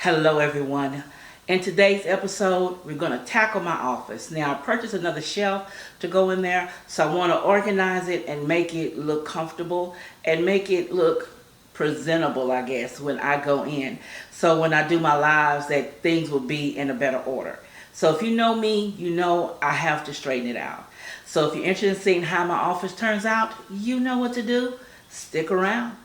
Hello, everyone. In today's episode, we're going to tackle my office. Now, I purchased another shelf to go in there, so I want to organize it and make it look comfortable and make it look presentable, I guess, when I go in. So when I do my lives, that things will be in a better order. So if you know me, you know I have to straighten it out. So if you're interested in seeing how my office turns out, you know what to do. Stick around.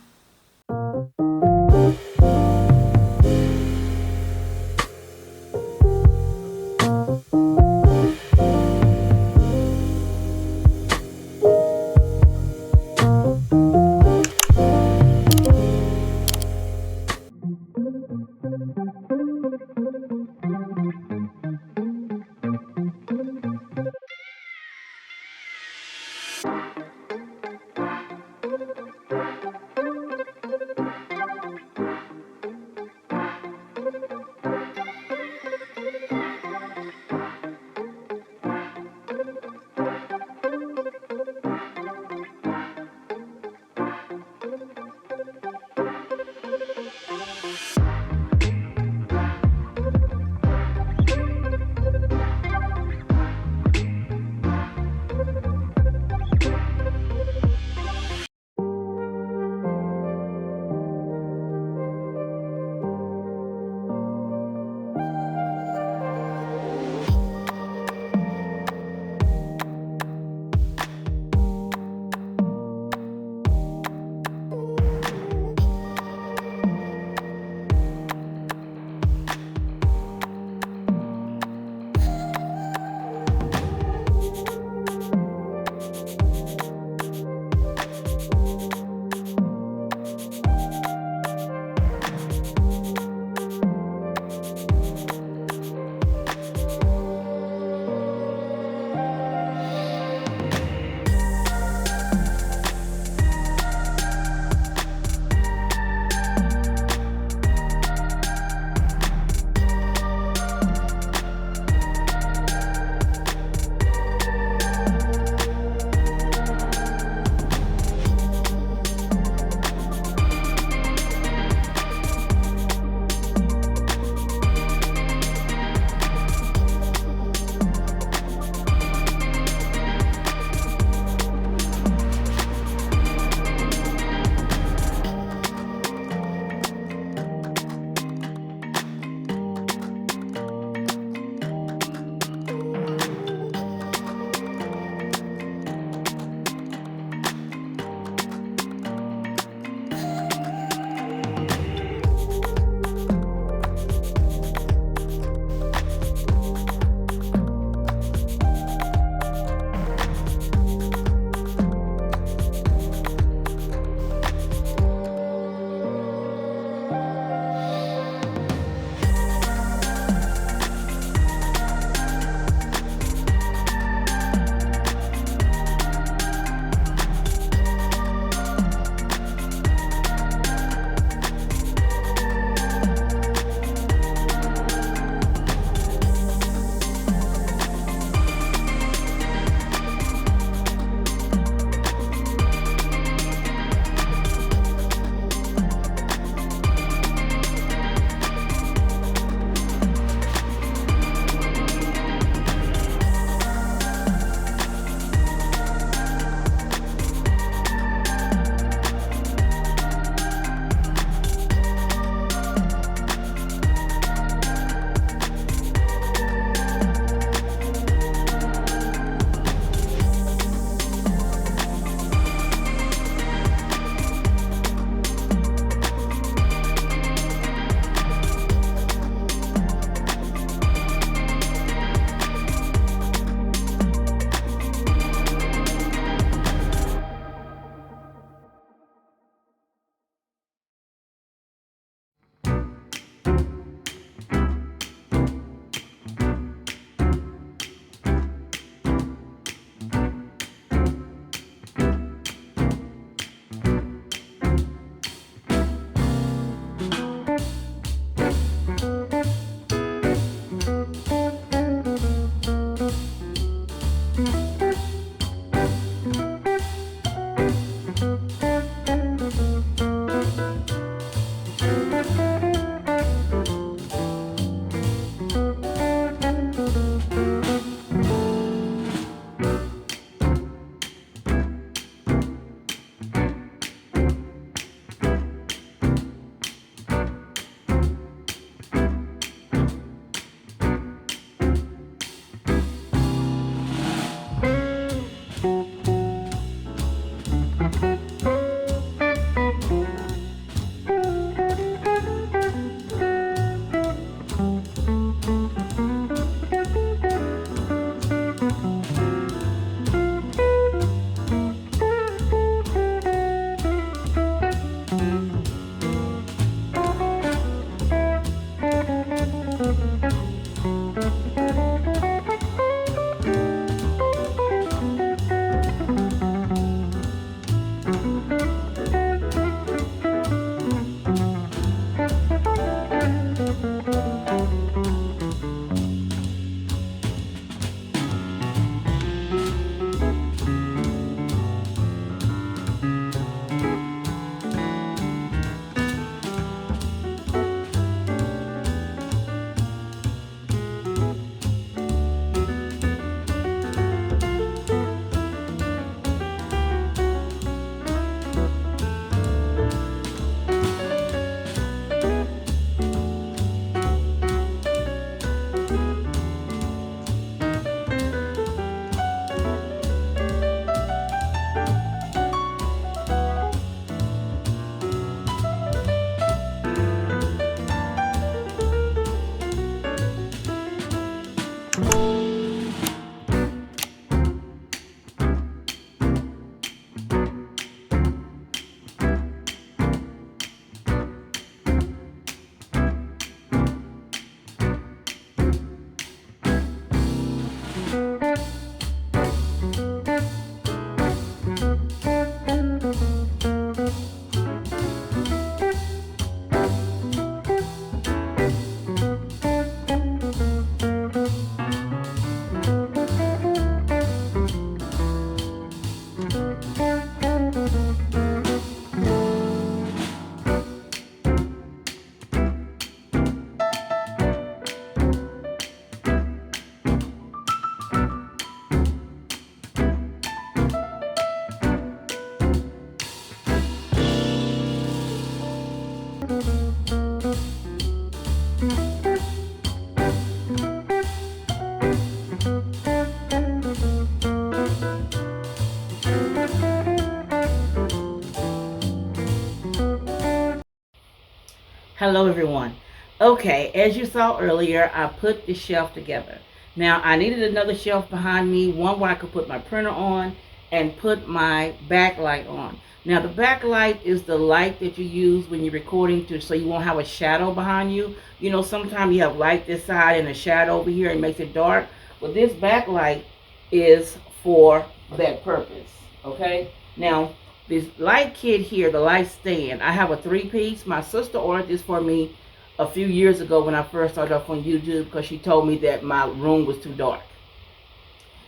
Hello everyone. Okay, as you saw earlier, I put the shelf together. Now I needed another shelf behind me, one where I could put my printer on and put my backlight on. Now the backlight is the light that you use when you're recording so you won't have a shadow behind you. You know, sometimes you have light this side and a shadow over here and it makes it dark. Well, this backlight is for that purpose. Okay? Now this light kit here, the light stand, I have a 3-piece. My sister ordered this for me a few years ago when I first started off on YouTube because she told me that my room was too dark.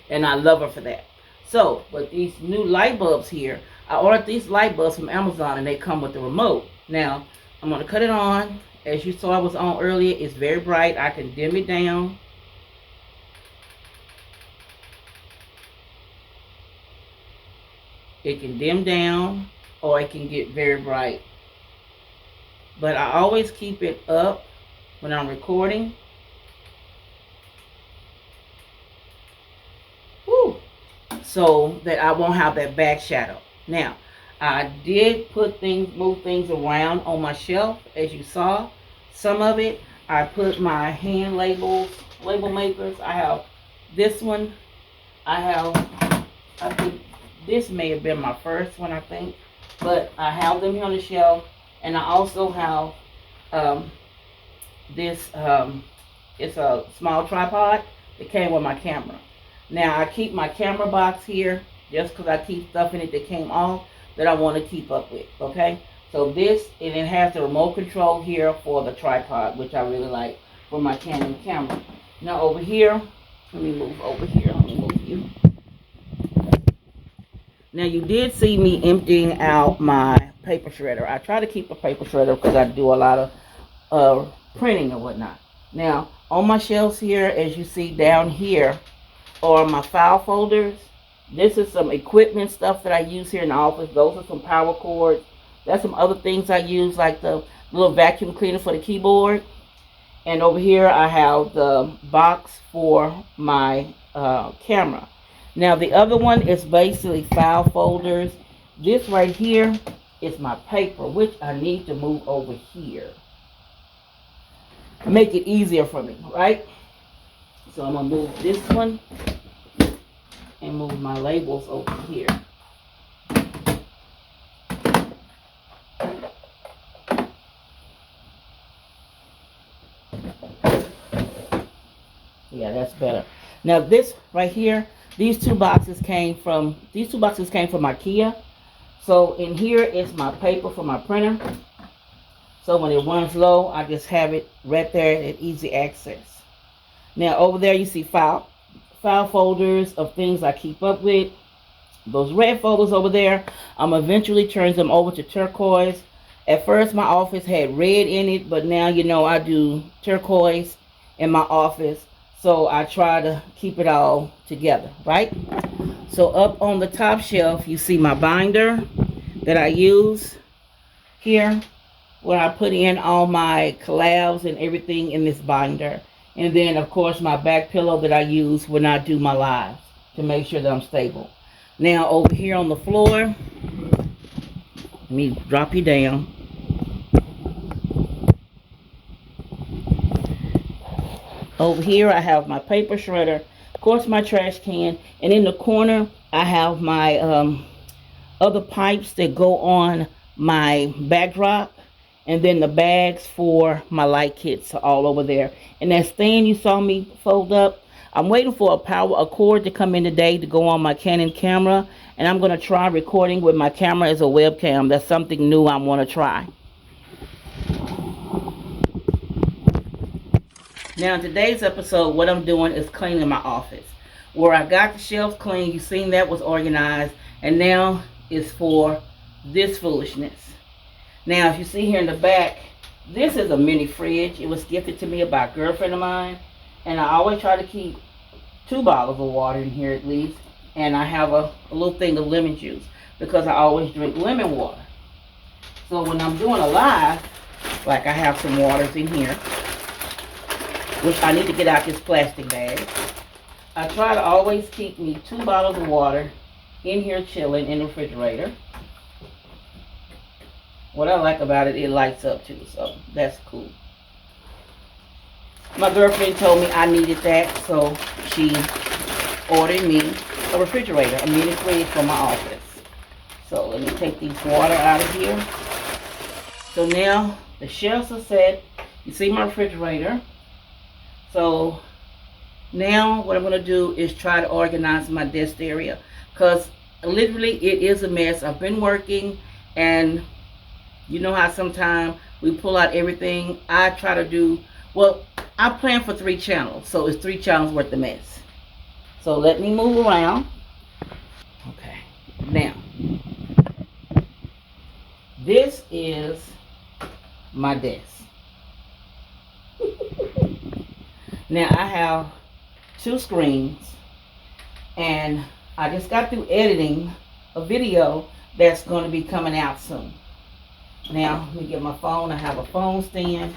And I love her for that. So, but these new light bulbs here, I ordered these light bulbs from Amazon and they come with the remote. Now, I'm going to cut it on. As you saw I was on earlier, it's very bright. I can dim it down. It can dim down or it can get very bright. But I always keep it up when I'm recording. Woo. So that I won't have that back shadow. Now, I did move things around on my shelf, as you saw. Some of it, I put my hand label makers. I have this one. I think this may have been my first one, I think. But I have them here on the shelf. And I also have this, it's a small tripod that came with my camera. Now, I keep my camera box here just because I keep stuff in it that came off that I want to keep up with, okay? So this, and it has the remote control here for the tripod, which I really like for my Canon camera. Now, over here, let me move over here. Let me move you. Now, you did see me emptying out my paper shredder. I try to keep a paper shredder because I do a lot of printing and whatnot. Now, on my shelves here, as you see down here, are my file folders. This is some equipment stuff that I use here in the office. Those are some power cords. That's some other things I use, like the little vacuum cleaner for the keyboard. And over here, I have the box for my camera. Now, the other one is basically file folders. This right here is my paper, which I need to move over here. Make it easier for me, right? So I'm going to move this one and move my labels over here. Yeah, that's better. Now, this right here, these two boxes came from IKEA. So in here is my paper for my printer. So when it runs low, I just have it right there at easy access. Now over there you see file folders of things I keep up with. Those red folders over there, I'm eventually turning them over to turquoise. At first my office had red in it, but now you know I do turquoise in my office. So I try to keep it all together, right? So up on the top shelf, you see my binder that I use here, where I put in all my collabs and everything in this binder. And then, of course, my back pillow that I use when I do my lives to make sure that I'm stable. Now, over here on the floor, let me drop you down. Over here, I have my paper shredder, of course, my trash can, and in the corner, I have my other pipes that go on my backdrop, and then the bags for my light kits are all over there. And that stand you saw me fold up, I'm waiting for a cord to come in today to go on my Canon camera, and I'm going to try recording with my camera as a webcam. That's something new I want to try. Now in today's episode, what I'm doing is cleaning my office. Where I got the shelves clean, you seen that was organized, and now it's for this foolishness. Now, as you see here in the back, this is a mini fridge. It was gifted to me by a girlfriend of mine, and I always try to keep 2 bottles of water in here at least, and I have a little thing of lemon juice because I always drink lemon water. So when I'm doing a live, like I have some waters in here, which I need to get out this plastic bag, I try to always keep me 2 bottles of water in here chilling in the refrigerator. What I like about it, it lights up too, so that's cool. My girlfriend told me I needed that, so she ordered me a refrigerator, a mini fridge for my office. So let me take these water out of here. So now the shelves are set. You see my refrigerator. So now what I'm going to do is try to organize my desk area, because literally it is a mess. I've been working, and you know how sometimes we pull out everything. I try to do, well, I plan for 3 channels, so it's 3 channels worth of mess. So let me move around. Okay, now this is my desk. Now I have 2 screens, and I just got through editing a video that's going to be coming out soon. Now let me get my phone. I have a phone stand.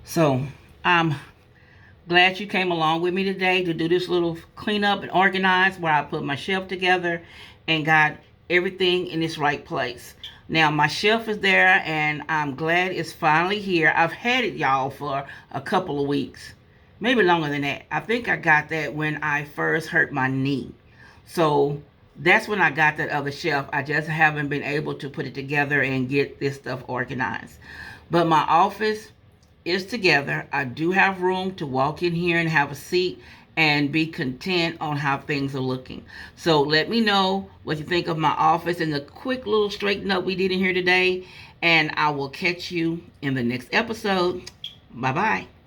So I'm glad you came along with me today to do this little cleanup and organize where I put my shelf together and got everything in its right place. Now my shelf is there and I'm glad it's finally here. I've had it, y'all, for a couple of weeks, maybe longer than that. I think I got that when I first hurt my knee. So that's when I got that other shelf. I just haven't been able to put it together and get this stuff organized. But my office is together. I do have room to walk in here and have a seat and be content on how things are looking. So let me know what you think of my office and the quick little straighten up we did in here today. And I will catch you in the next episode. Bye bye.